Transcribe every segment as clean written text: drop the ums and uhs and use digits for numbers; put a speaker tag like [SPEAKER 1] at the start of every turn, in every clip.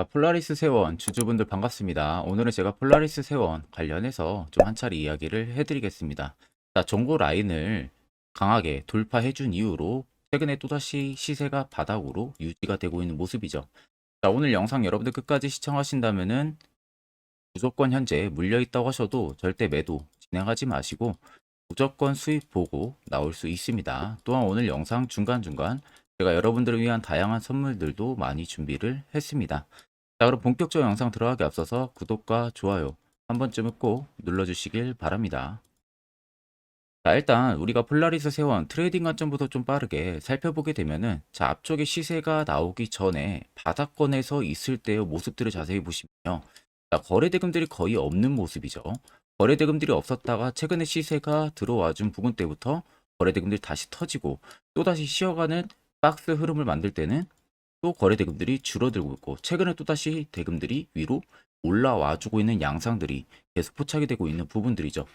[SPEAKER 1] 폴라리스 세원 주주분들 반갑습니다. 오늘은 제가 폴라리스 세원 관련해서 좀 한 차례 이야기를 해드리겠습니다. 자, 정보 라인을 강하게 돌파해준 이후로 최근에 또다시 시세가 바닥으로 유지가 되고 있는 모습이죠. 자, 오늘 영상 여러분들 끝까지 시청하신다면은 무조건 현재 물려있다고 하셔도 절대 매도 진행하지 마시고 무조건 수익 보고 나올 수 있습니다. 또한 오늘 영상 중간중간 제가 여러분들을 위한 다양한 선물들도 많이 준비를 했습니다. 자, 그럼 본격적으로 영상 들어가기 앞서서 구독과 좋아요 한 번쯤은 꼭 눌러주시길 바랍니다. 자, 일단 우리가 폴라리스 세원 트레이딩 관점부터 좀 빠르게 살펴보게 되면은, 자, 앞쪽에 시세가 나오기 전에 바닥권에서 있을 때의 모습들을 자세히 보시면요. 자, 거래대금들이 거의 없는 모습이죠. 거래대금들이 없었다가 최근에 시세가 들어와준 부분 때부터 거래대금들이 다시 터지고 또다시 쉬어가는 박스 흐름을 만들 때는 또 거래 대금들이 줄어들고 있고, 최근에 또다시 대금들이 위로 올라와주고 있는 양상들이 계속 포착이 되고 있는 부분들이죠.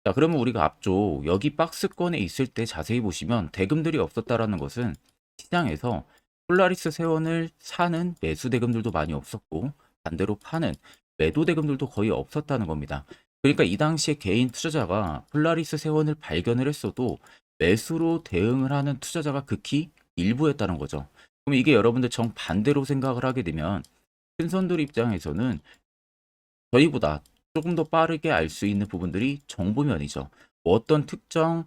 [SPEAKER 1] 자, 그러면 우리가 앞쪽 여기 박스권에 있을 때 자세히 보시면 대금들이 없었다라는 것은 시장에서 폴라리스 세원을 사는 매수 대금들도 많이 없었고, 반대로 파는 매도 대금들도 거의 없었다는 겁니다. 그러니까 이 당시에 개인 투자자가 폴라리스 세원을 발견을 했어도 매수로 대응을 하는 투자자가 극히 일부였다는 거죠. 그럼 이게 여러분들 정반대로 생각을 하게 되면 큰 손들 입장에서는 저희보다 조금 더 빠르게 알 수 있는 부분들이 정보면이죠. 뭐 어떤 특정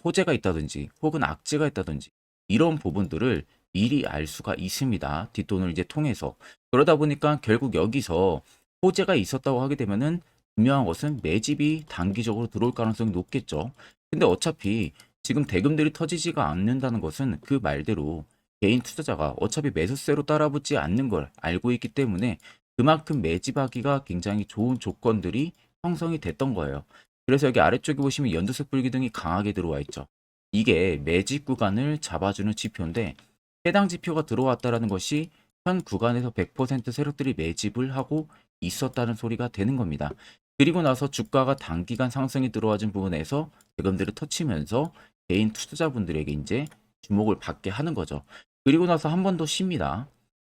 [SPEAKER 1] 호재가 있다든지 혹은 악재가 있다든지 이런 부분들을 미리 알 수가 있습니다. 뒷돈을 이제 통해서. 그러다 보니까 결국 여기서 호재가 있었다고 하게 되면은 분명한 것은 매집이 단기적으로 들어올 가능성이 높겠죠. 근데 어차피 지금 대금들이 터지지가 않는다는 것은 그 말대로 개인 투자자가 어차피 매수세로 따라붙지 않는 걸 알고 있기 때문에 그만큼 매집하기가 굉장히 좋은 조건들이 형성이 됐던 거예요. 그래서 여기 아래쪽에 보시면 연두색 불기둥이 강하게 들어와 있죠. 이게 매집 구간을 잡아주는 지표인데, 해당 지표가 들어왔다라는 것이 현 구간에서 100% 세력들이 매집을 하고 있었다는 소리가 되는 겁니다. 그리고 나서 주가가 단기간 상승이 들어와준 부분에서 대금들을 터치면서 개인 투자자분들에게 이제 주목을 받게 하는 거죠. 그리고 나서 한 번 더 쉽니다.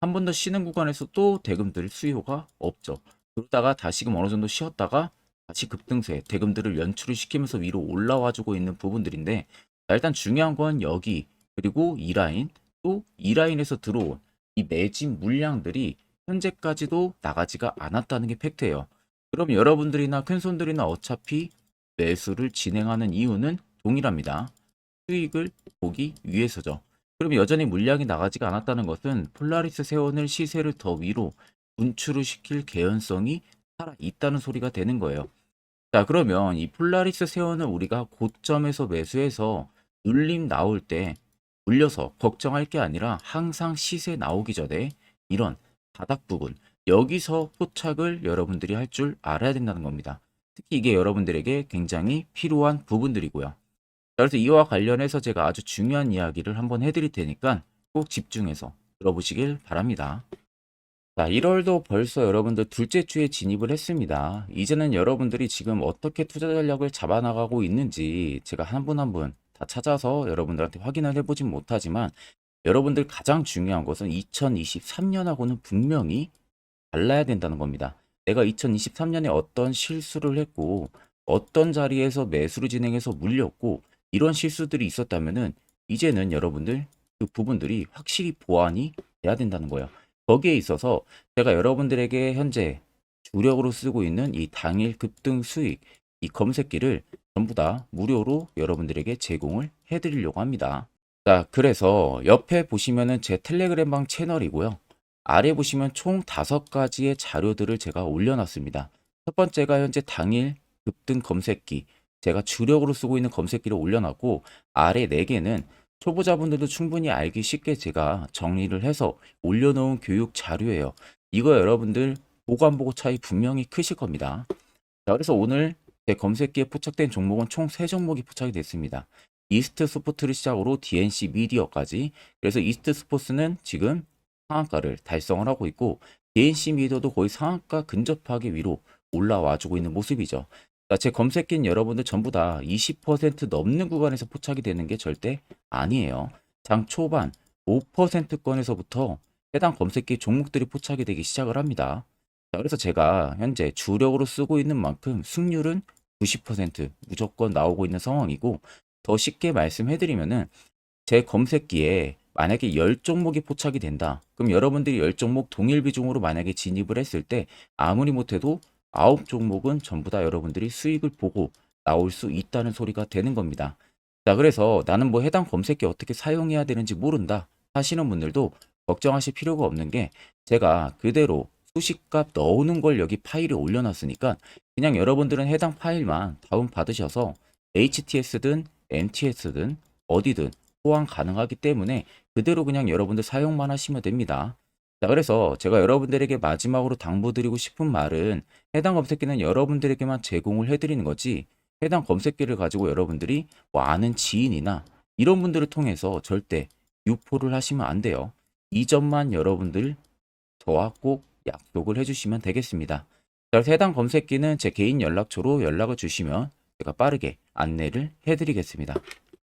[SPEAKER 1] 한 번 더 쉬는 구간에서 또 대금들 수요가 없죠. 그러다가 다시금 어느 정도 쉬었다가 다시 급등세 대금들을 연출을 시키면서 위로 올라와 주고 있는 부분들인데, 자, 일단 중요한 건 여기 그리고 이 라인, 또 이 라인에서 들어온 이 매집 물량들이 현재까지도 나가지가 않았다는 게 팩트예요. 그럼 여러분들이나 큰손들이나 어차피 매수를 진행하는 이유는 동일합니다. 수익을 보기 위해서죠. 그럼 여전히 물량이 나가지가 않았다는 것은 폴라리스 세원을 시세를 더 위로 분출을 시킬 개연성이 살아 있다는 소리가 되는 거예요. 자, 그러면 이 폴라리스 세원을 우리가 고점에서 매수해서 눌림 나올 때 물려서 걱정할 게 아니라 항상 시세 나오기 전에 이런 바닥 부분, 여기서 포착을 여러분들이 할 줄 알아야 된다는 겁니다. 특히 이게 여러분들에게 굉장히 필요한 부분들이고요. 자, 그래서 이와 관련해서 제가 아주 중요한 이야기를 한번 해드릴 테니까 꼭 집중해서 들어보시길 바랍니다. 자, 1월도 벌써 여러분들 둘째 주에 진입을 했습니다. 이제는 여러분들이 지금 어떻게 투자 전략을 잡아나가고 있는지 제가 한 분 한 분 다 찾아서 여러분들한테 확인을 해보진 못하지만, 여러분들 가장 중요한 것은 2023년하고는 분명히 달라야 된다는 겁니다. 내가 2023년에 어떤 실수를 했고 어떤 자리에서 매수를 진행해서 물렸고 이런 실수들이 있었다면은 이제는 여러분들 그 부분들이 확실히 보완이 돼야 된다는 거예요. 거기에 있어서 제가 여러분들에게 현재 주력으로 쓰고 있는 이 당일 급등 수익, 이 검색기를 전부 다 무료로 여러분들에게 제공을 해드리려고 합니다. 자, 그래서 옆에 보시면은 제 텔레그램방 채널이고요. 아래 보시면 총 5가지의 자료들을 제가 올려놨습니다. 첫 번째가 현재 당일 급등 검색기, 제가 주력으로 쓰고 있는 검색기를 올려놨고, 아래 4개는 초보자분들도 충분히 알기 쉽게 제가 정리를 해서 올려놓은 교육 자료예요. 이거 여러분들 보고 안 보고 차이 분명히 크실 겁니다. 자, 그래서 오늘 제 검색기에 포착된 종목은 총 3종목이 포착이 됐습니다. 이스트 스포츠를 시작으로 DNC 미디어까지. 그래서 이스트 스포츠는 지금 상한가를 달성을 하고 있고, DNC 미디어도 거의 상한가 근접하게 위로 올라와주고 있는 모습이죠. 자, 제 검색기는 여러분들 전부 다 20% 넘는 구간에서 포착이 되는 게 절대 아니에요. 장 초반 5%권에서부터 해당 검색기 종목들이 포착이 되기 시작을 합니다. 자, 그래서 제가 현재 주력으로 쓰고 있는 만큼 승률은 90% 무조건 나오고 있는 상황이고, 더 쉽게 말씀해드리면은 제 검색기에 만약에 10종목이 포착이 된다. 그럼 여러분들이 10종목 동일 비중으로 만약에 진입을 했을 때 아무리 못해도 9종목은 전부 다 여러분들이 수익을 보고 나올 수 있다는 소리가 되는 겁니다. 자, 그래서 나는 뭐 해당 검색기 어떻게 사용해야 되는지 모른다 하시는 분들도 걱정하실 필요가 없는 게, 제가 그대로 수식값 넣어놓은 걸 여기 파일에 올려놨으니까 그냥 여러분들은 해당 파일만 다운받으셔서 HTS든 MTS든 어디든 호환 가능하기 때문에 그대로 그냥 여러분들 사용만 하시면 됩니다. 자, 그래서 제가 여러분들에게 마지막으로 당부드리고 싶은 말은, 해당 검색기는 여러분들에게만 제공을 해드리는 거지, 해당 검색기를 가지고 여러분들이 뭐 아는 지인이나 이런 분들을 통해서 절대 유포를 하시면 안 돼요. 이 점만 여러분들 저와 꼭 약속을 해주시면 되겠습니다. 자, 그래서 해당 검색기는 제 개인 연락처로 연락을 주시면 제가 빠르게 안내를 해드리겠습니다.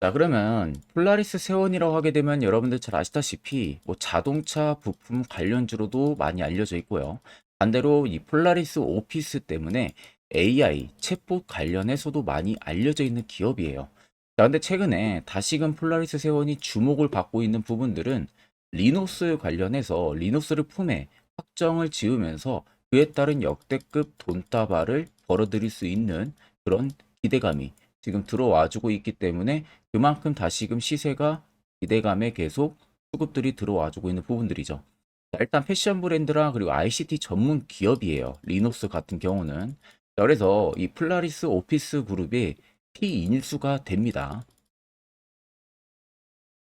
[SPEAKER 1] 자, 그러면 폴라리스 세원이라고 하게 되면 여러분들 잘 아시다시피 뭐 자동차 부품 관련주로도 많이 알려져 있고요. 반대로 이 폴라리스 오피스 때문에 AI 챗봇 관련해서도 많이 알려져 있는 기업이에요. 자, 근데 최근에 다시금 폴라리스 세원이 주목을 받고 있는 부분들은 리노스 관련해서 리노스를 품에 확정을 지으면서 그에 따른 역대급 돈다발을 벌어들일 수 있는 그런 기대감이 지금 들어와주고 있기 때문에 그만큼 다시금 시세가 기대감에 계속 수급들이 들어와주고 있는 부분들이죠. 자, 일단 패션 브랜드랑 그리고 ICT 전문 기업이에요. 리노스 같은 경우는. 자, 그래서 이 플라리스 오피스 그룹이 P인수가 됩니다.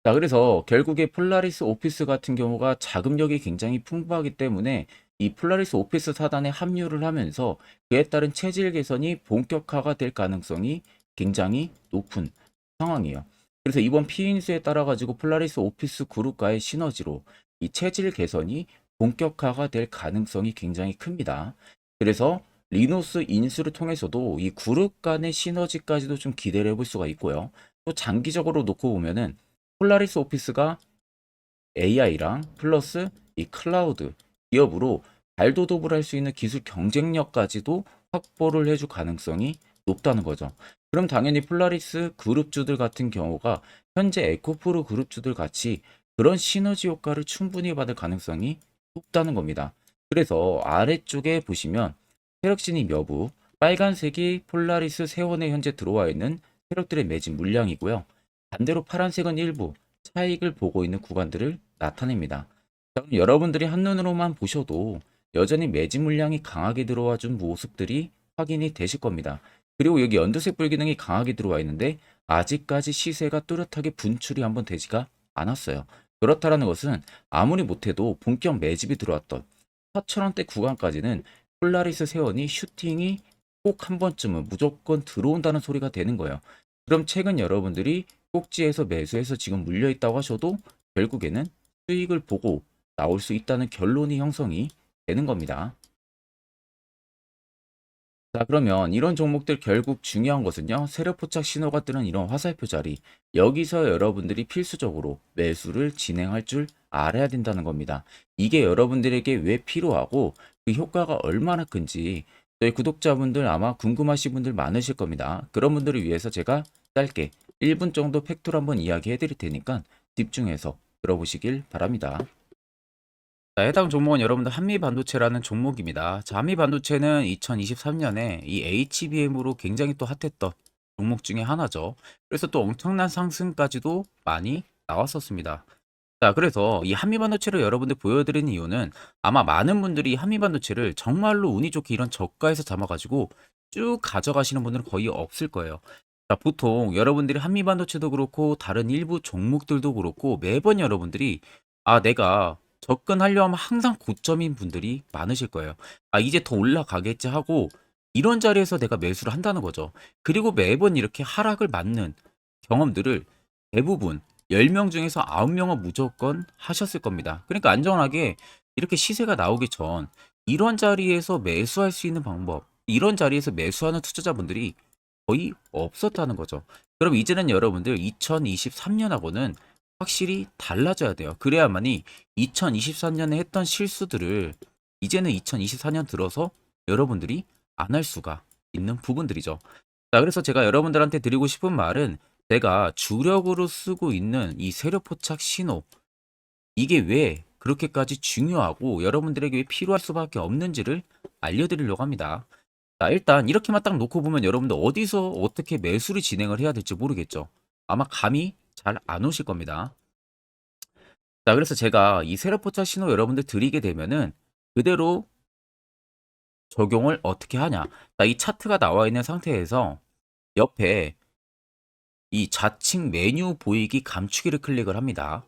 [SPEAKER 1] 자, 그래서 결국에 폴라리스 오피스 같은 경우가 자금력이 굉장히 풍부하기 때문에 이 폴라리스 오피스 사단에 합류를 하면서 그에 따른 체질 개선이 본격화가 될 가능성이 굉장히 높은 상황이에요. 그래서 이번 피인수에 따라 가지고 폴라리스 오피스 그룹과의 시너지로 이 체질 개선이 본격화가 될 가능성이 굉장히 큽니다. 그래서 리노스 인수를 통해서도 이 그룹 간의 시너지까지도 좀 기대를 해볼 수가 있고요. 또 장기적으로 놓고 보면은 폴라리스 오피스가 AI랑 플러스 이 클라우드 기업으로 발돋움을 할 수 있는 기술 경쟁력까지도 확보를 해줄 가능성이 높다는 거죠. 그럼 당연히 폴라리스 그룹주들 같은 경우가 현재 에코프로 그룹주들 같이 그런 시너지 효과를 충분히 받을 가능성이 높다는 겁니다. 그래서 아래쪽에 보시면 세력진이 여부, 빨간색이 폴라리스 세원에 현재 들어와 있는 세력들의 매진 물량이고요. 반대로 파란색은 일부 차익을 보고 있는 구간들을 나타냅니다. 자, 그럼 여러분들이 한눈으로만 보셔도 여전히 매진 물량이 강하게 들어와 준 모습들이 확인이 되실 겁니다. 그리고 여기 연두색 불기능이 강하게 들어와 있는데 아직까지 시세가 뚜렷하게 분출이 한번 되지가 않았어요. 그렇다라는 것은 아무리 못해도 본격 매집이 들어왔던 4,000원대 구간까지는 폴라리스 세원이 슈팅이 꼭 한 번쯤은 무조건 들어온다는 소리가 되는 거예요. 그럼 최근 여러분들이 꼭지에서 매수해서 지금 물려 있다고 하셔도 결국에는 수익을 보고 나올 수 있다는 결론이 형성이 되는 겁니다. 자, 그러면 이런 종목들 결국 중요한 것은요, 세력 포착 신호가 뜨는 이런 화살표 자리, 여기서 여러분들이 필수적으로 매수를 진행할 줄 알아야 된다는 겁니다. 이게 여러분들에게 왜 필요하고 그 효과가 얼마나 큰지 저희 구독자분들 아마 궁금하신 분들 많으실 겁니다. 그런 분들을 위해서 제가 짧게 1분 정도 팩트로 한번 이야기해 드릴 테니까 집중해서 들어보시길 바랍니다. 자, 해당 종목은 여러분들 한미반도체라는 종목입니다. 자, 한미반도체는 2023년에 이 HBM으로 굉장히 또 핫했던 종목 중에 하나죠. 그래서 또 엄청난 상승까지도 많이 나왔었습니다. 자, 그래서 이 한미반도체를 여러분들 보여드리는 이유는 아마 많은 분들이 한미반도체를 정말로 운이 좋게 이런 저가에서 잡아가지고 쭉 가져가시는 분들은 거의 없을 거예요. 자, 보통 여러분들이 한미반도체도 그렇고 다른 일부 종목들도 그렇고 매번 여러분들이 내가 접근하려 하면 항상 고점인 분들이 많으실 거예요. 이제 더 올라가겠지 하고 이런 자리에서 내가 매수를 한다는 거죠. 그리고 매번 이렇게 하락을 맞는 경험들을 대부분 10명 중에서 9명은 무조건 하셨을 겁니다. 그러니까 안전하게 이렇게 시세가 나오기 전 이런 자리에서 매수할 수 있는 방법, 이런 자리에서 매수하는 투자자분들이 거의 없었다는 거죠. 그럼 이제는 여러분들 2023년하고는 확실히 달라져야 돼요. 그래야만이 2023년에 했던 실수들을 이제는 2024년 들어서 여러분들이 안 할 수가 있는 부분들이죠. 자, 그래서 제가 여러분들한테 드리고 싶은 말은 제가 주력으로 쓰고 있는 이 세력 포착 신호, 이게 왜 그렇게까지 중요하고 여러분들에게 왜 필요할 수밖에 없는지를 알려드리려고 합니다. 자, 일단 이렇게만 딱 놓고 보면 여러분들 어디서 어떻게 매수를 진행을 해야 될지 모르겠죠. 아마 감이 잘 안 오실 겁니다. 자, 그래서 제가 이 세력 포착 신호 여러분들 드리게 되면은 그대로 적용을 어떻게 하냐. 자, 이 차트가 나와 있는 상태에서 옆에 이 좌측 메뉴 보이기 감추기를 클릭을 합니다.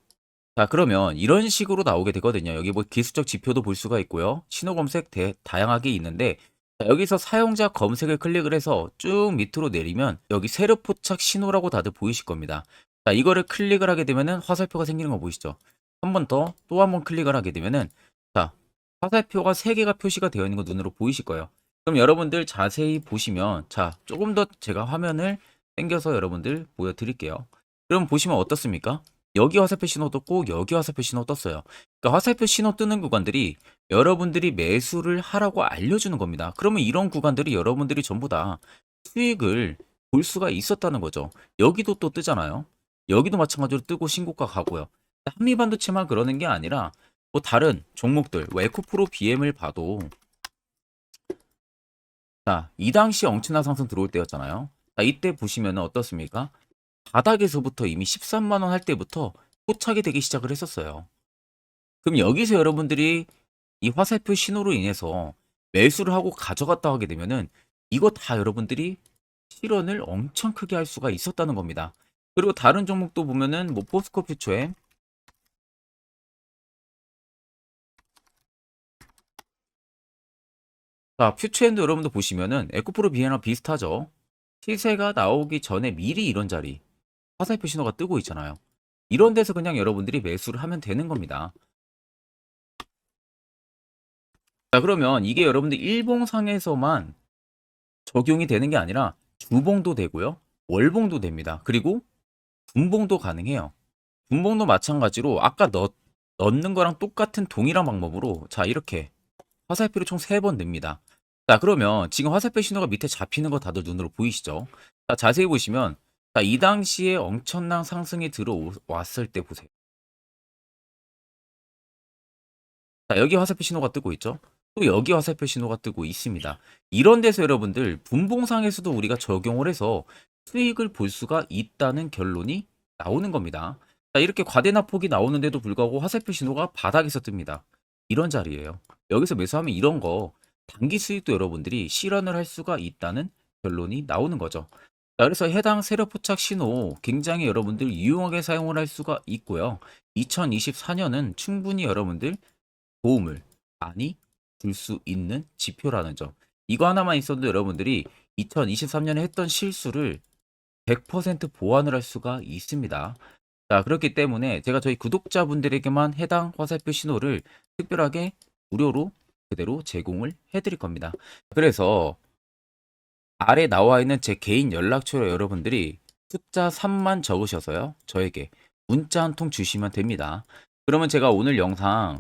[SPEAKER 1] 자, 그러면 이런 식으로 나오게 되거든요. 여기 뭐 기술적 지표도 볼 수가 있고요. 신호 검색 다양하게 있는데, 자, 여기서 사용자 검색을 클릭을 해서 쭉 밑으로 내리면 여기 세력 포착 신호라고 다들 보이실 겁니다. 자, 이거를 클릭을 하게 되면은 화살표가 생기는 거 보이시죠? 한 번 더 또 한 번 클릭을 하게 되면은, 자, 화살표가 3개가 표시가 되어 있는 거 눈으로 보이실 거예요. 그럼 여러분들 자세히 보시면, 자, 조금 더 제가 화면을 당겨서 여러분들 보여드릴게요. 그럼 보시면 어떻습니까? 여기 화살표 신호 떴고 여기 화살표 신호 떴어요. 그러니까 화살표 신호 뜨는 구간들이 여러분들이 매수를 하라고 알려주는 겁니다. 그러면 이런 구간들이 여러분들이 전부 다 수익을 볼 수가 있었다는 거죠. 여기도 또 뜨잖아요. 여기도 마찬가지로 뜨고 신고가 가고요. 한미반도체만 그러는 게 아니라 뭐 다른 종목들, 뭐 에코프로 BM을 봐도, 자, 이 당시 엄청난 상승 들어올 때였잖아요. 자, 이때 보시면 어떻습니까? 바닥에서부터 이미 13만 원 할 때부터 포착이 되기 시작을 했었어요. 그럼 여기서 여러분들이 이 화살표 신호로 인해서 매수를 하고 가져갔다 하게 되면은 이거 다 여러분들이 실현을 엄청 크게 할 수가 있었다는 겁니다. 그리고 다른 종목도 보면은 뭐 포스코 퓨처엠, 자, 퓨처엠도 여러분들 보시면은 에코프로 비에나 비슷하죠. 시세가 나오기 전에 미리 이런 자리 화살표 신호가 뜨고 있잖아요. 이런 데서 그냥 여러분들이 매수를 하면 되는 겁니다. 자, 그러면 이게 여러분들 일봉상에서만 적용이 되는 게 아니라 주봉도 되고요. 월봉도 됩니다. 그리고 분봉도 가능해요. 분봉도 마찬가지로 아까 넣는 거랑 똑같은 동일한 방법으로, 자, 이렇게 화살표를 총 3번 냅니다. 자, 그러면 지금 화살표 신호가 밑에 잡히는 거 다들 눈으로 보이시죠? 자, 자세히 보시면, 자, 이 당시에 엄청난 상승이 들어왔을 때 보세요. 자, 여기 화살표 신호가 뜨고 있죠? 또 여기 화살표 신호가 뜨고 있습니다. 이런 데서 여러분들 분봉상에서도 우리가 적용을 해서 수익을 볼 수가 있다는 결론이 나오는 겁니다. 자, 이렇게 과대납폭이 나오는데도 불구하고 화살표 신호가 바닥에서 뜹니다. 이런 자리예요. 여기서 매수하면 이런 거 단기 수익도 여러분들이 실현을 할 수가 있다는 결론이 나오는 거죠. 자, 그래서 해당 세력 포착 신호 굉장히 여러분들 유용하게 사용을 할 수가 있고요. 2024년은 충분히 여러분들 도움을 많이 줄 수 있는 지표라는 점. 이거 하나만 있어도 여러분들이 2023년에 했던 실수를 100% 보완을 할 수가 있습니다. 자, 그렇기 때문에 제가 저희 구독자분들에게만 해당 화살표 신호를 특별하게 무료로 그대로 제공을 해드릴 겁니다. 그래서 아래 나와 있는 제 개인 연락처로 여러분들이 숫자 3만 적으셔서요. 저에게 문자 한 통 주시면 됩니다. 그러면 제가 오늘 영상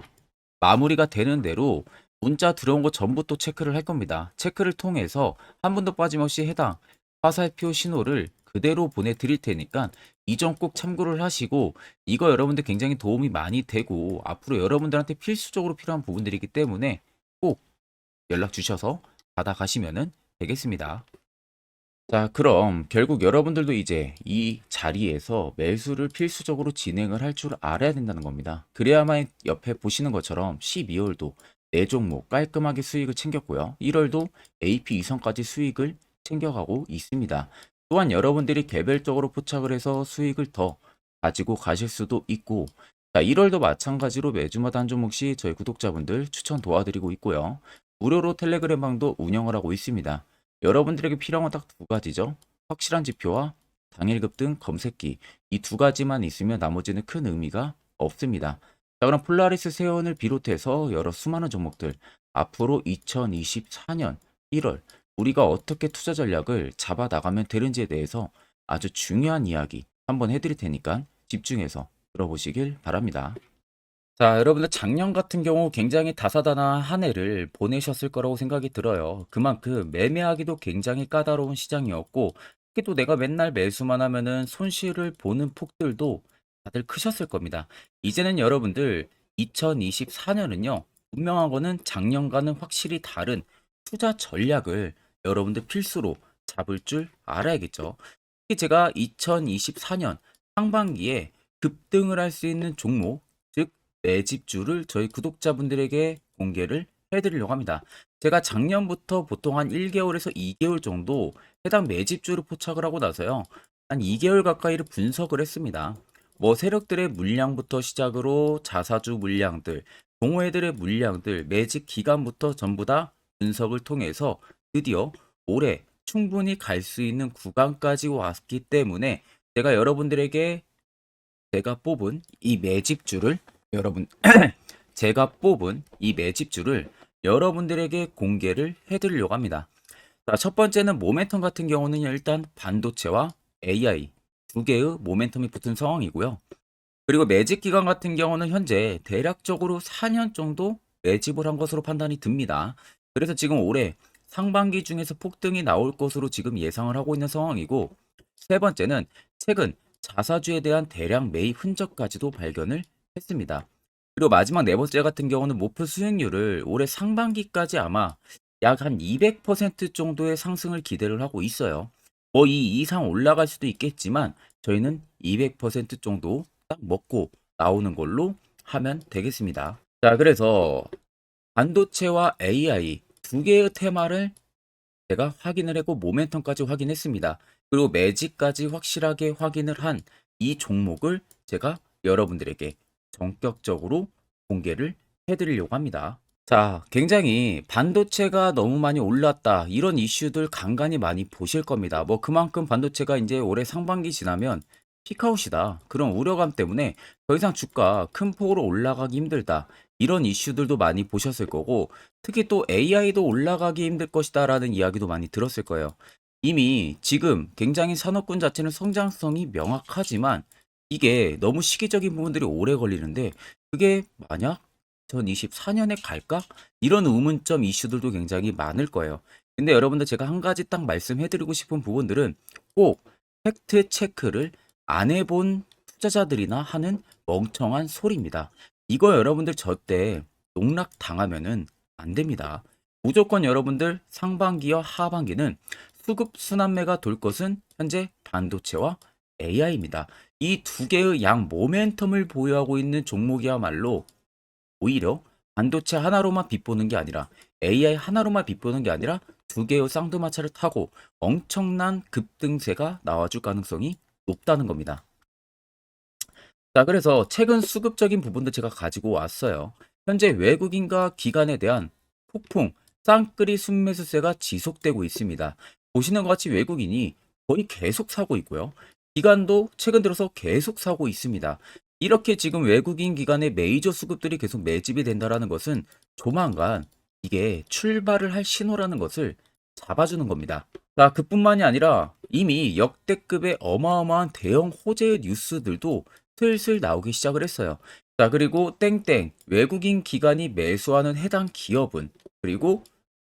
[SPEAKER 1] 마무리가 되는 대로 문자 들어온 거 전부 또 체크를 할 겁니다. 체크를 통해서 한 번도 빠짐없이 해당 화살표 신호를 그대로 보내드릴 테니까 이 점 꼭 참고를 하시고, 이거 여러분들 굉장히 도움이 많이 되고 앞으로 여러분들한테 필수적으로 필요한 부분들이기 때문에 꼭 연락 주셔서 받아가시면 되겠습니다. 자, 그럼 결국 여러분들도 이제 이 자리에서 매수를 필수적으로 진행을 할 줄 알아야 된다는 겁니다. 그래야만 옆에 보시는 것처럼 12월도 4종목 깔끔하게 수익을 챙겼고요. 1월도 AP 이상까지 수익을 챙겨가고 있습니다. 또한 여러분들이 개별적으로 포착을 해서 수익을 더 가지고 가실 수도 있고, 자, 1월도 마찬가지로 매주마다 한 종목씩 저희 구독자분들 추천 도와드리고 있고요. 무료로 텔레그램 방도 운영을 하고 있습니다. 여러분들에게 필요한 건 딱 두 가지죠. 확실한 지표와 당일급 등 검색기. 이 두 가지만 있으면 나머지는 큰 의미가 없습니다. 자, 그럼 폴라리스 세원을 비롯해서 여러 수많은 종목들, 앞으로 2024년 1월 우리가 어떻게 투자 전략을 잡아 나가면 되는지에 대해서 아주 중요한 이야기 한번 해드릴 테니까 집중해서 들어보시길 바랍니다. 자, 여러분들 작년 같은 경우 굉장히 다사다난한 한 해를 보내셨을 거라고 생각이 들어요. 그만큼 매매하기도 굉장히 까다로운 시장이었고, 특히 또 내가 맨날 매수만 하면은 손실을 보는 폭들도 다들 크셨을 겁니다. 이제는 여러분들 2024년은요, 분명한 거는 작년과는 확실히 다른 투자 전략을 여러분들 필수로 잡을 줄 알아야겠죠. 특히 제가 2024년 상반기에 급등을 할 수 있는 종목, 즉 매집주를 저희 구독자분들에게 공개를 해드리려고 합니다. 제가 작년부터 보통 한 1개월에서 2개월 정도 해당 매집주를 포착을 하고 나서요. 한 2개월 가까이를 분석을 했습니다. 뭐 세력들의 물량부터 시작으로 자사주 물량들, 동호회들의 물량들, 매집 기간부터 전부 다 분석을 통해서 드디어 올해 충분히 갈 수 있는 구간까지 왔기 때문에 제가 여러분들에게 제가 뽑은 이 매집주를 여러분 제가 뽑은 이 매집주를 여러분들에게 공개를 해드리려고 합니다. 자, 첫 번째는 모멘텀 같은 경우는 일단 반도체와 AI 두 개의 모멘텀이 붙은 상황이고요. 그리고 매집 기간 같은 경우는 현재 대략적으로 4년 정도 매집을 한 것으로 판단이 듭니다. 그래서 지금 올해 상반기 중에서 폭등이 나올 것으로 지금 예상을 하고 있는 상황이고, 세 번째는 최근 자사주에 대한 대량 매입 흔적까지도 발견을 했습니다. 그리고 마지막 네 번째 같은 경우는 목표 수익률을 올해 상반기까지 아마 약 한 200% 정도의 상승을 기대를 하고 있어요. 뭐 이 이상 올라갈 수도 있겠지만 저희는 200% 정도 딱 먹고 나오는 걸로 하면 되겠습니다. 자, 그래서 반도체와 AI 두 개의 테마를 제가 확인을 했고 모멘텀까지 확인했습니다. 그리고 매직까지 확실하게 확인을 한 이 종목을 제가 여러분들에게 전격적으로 공개를 해드리려고 합니다. 자, 굉장히 반도체가 너무 많이 올랐다, 이런 이슈들 간간히 많이 보실 겁니다. 뭐 그만큼 반도체가 이제 올해 상반기 지나면 피크아웃이다, 그런 우려감 때문에 더 이상 주가 큰 폭으로 올라가기 힘들다, 이런 이슈들도 많이 보셨을 거고, 특히 또 AI도 올라가기 힘들 것이다 라는 이야기도 많이 들었을 거예요. 이미 지금 굉장히 산업군 자체는 성장성이 명확하지만 이게 너무 시기적인 부분들이 오래 걸리는데, 그게 만약 2024년에 갈까? 이런 의문점 이슈들도 굉장히 많을 거예요. 근데 여러분들 제가 한 가지 딱 말씀해드리고 싶은 부분들은 꼭 팩트 체크를 안 해본 투자자들이나 하는 멍청한 소리입니다. 이거 여러분들 절대 농락 당하면은 안 됩니다. 무조건 여러분들 상반기와 하반기는 수급 순환매가 돌 것은 현재 반도체와 AI입니다. 이 두 개의 양 모멘텀을 보유하고 있는 종목이야말로 오히려 반도체 하나로만 빗보는 게 아니라 AI 하나로만 빗보는 게 아니라 두 개의 쌍두마차를 타고 엄청난 급등세가 나와줄 가능성이 높다는 겁니다. 자, 그래서 최근 수급적인 부분도 제가 가지고 왔어요. 현재 외국인과 기관에 대한 폭풍 쌍끌이 순매수세가 지속되고 있습니다. 보시는 것 같이 외국인이 거의 계속 사고 있고요. 기관도 최근 들어서 계속 사고 있습니다. 이렇게 지금 외국인 기관의 메이저 수급들이 계속 매집이 된다라는 것은 조만간 이게 출발을 할 신호라는 것을 잡아주는 겁니다. 자, 그뿐만이 아니라 이미 역대급의 어마어마한 대형 호재의 뉴스들도 슬슬 나오기 시작을 했어요. 자, 그리고 땡땡 외국인 기관이 매수하는 해당 기업은, 그리고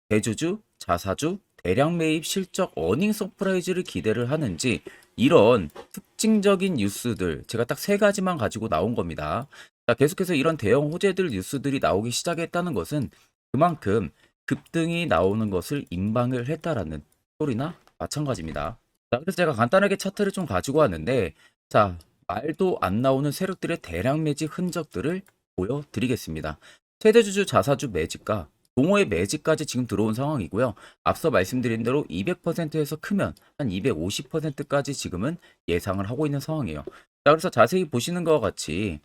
[SPEAKER 1] 대주주, 자사주, 대량 매입 실적 어닝 서프라이즈를 기대를 하는지, 이런 특징적인 뉴스들 제가 딱 세 가지만 가지고 나온 겁니다. 자, 계속해서 이런 대형 호재들 뉴스들이 나오기 시작했다는 것은 그만큼 급등이 나오는 것을 임방을 했다라는 소리나 마찬가지입니다. 자, 그래서 제가 간단하게 차트를 좀 가지고 왔는데, 자, 말도 안 나오는 세력들의 대량 매집 흔적들을 보여드리겠습니다. 최대주주 자사주 매집과 동호회 매집까지 지금 들어온 상황이고요. 앞서 말씀드린 대로 200%에서 크면 한 250%까지 지금은 예상을 하고 있는 상황이에요. 자, 그래서 자세히 보시는 것과 같이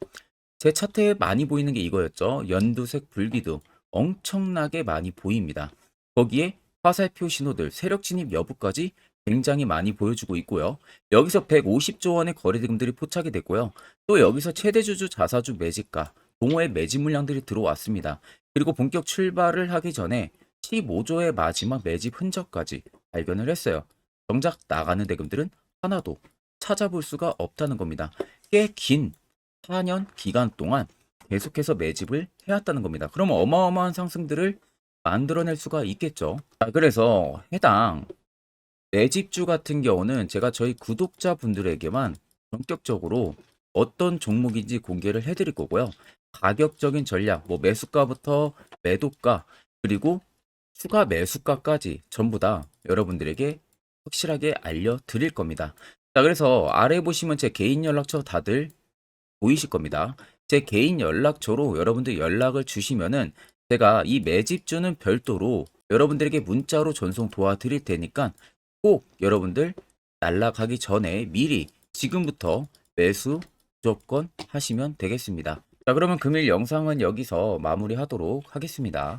[SPEAKER 1] 제 차트에 많이 보이는 게 이거였죠. 연두색 불기둥 엄청나게 많이 보입니다. 거기에 화살표 신호들, 세력 진입 여부까지 굉장히 많이 보여주고 있고요. 여기서 150조 원의 거래대금들이 포착이 됐고요. 또 여기서 최대주주 자사주 매집가, 동호회 매집 물량들이 들어왔습니다. 그리고 본격 출발을 하기 전에 15조의 마지막 매집 흔적까지 발견을 했어요. 정작 나가는 대금들은 하나도 찾아볼 수가 없다는 겁니다. 꽤 긴 4년 기간 동안 계속해서 매집을 해왔다는 겁니다. 그러면 어마어마한 상승들을 만들어낼 수가 있겠죠. 자, 그래서 해당 매집주 같은 경우는 제가 저희 구독자분들에게만 본격적으로 어떤 종목인지 공개를 해드릴 거고요. 가격적인 전략, 뭐 매수가부터 매도가, 그리고 추가 매수가까지 전부 다 여러분들에게 확실하게 알려드릴 겁니다. 자, 그래서 아래 보시면 제 개인 연락처 다들 보이실 겁니다. 제 개인 연락처로 여러분들 연락을 주시면은 제가 이 매집주는 별도로 여러분들에게 문자로 전송 도와드릴 테니까 꼭 여러분들 날라가기 전에 미리 지금부터 매수 무조건 하시면 되겠습니다. 자, 그러면 금일 영상은 여기서 마무리하도록 하겠습니다.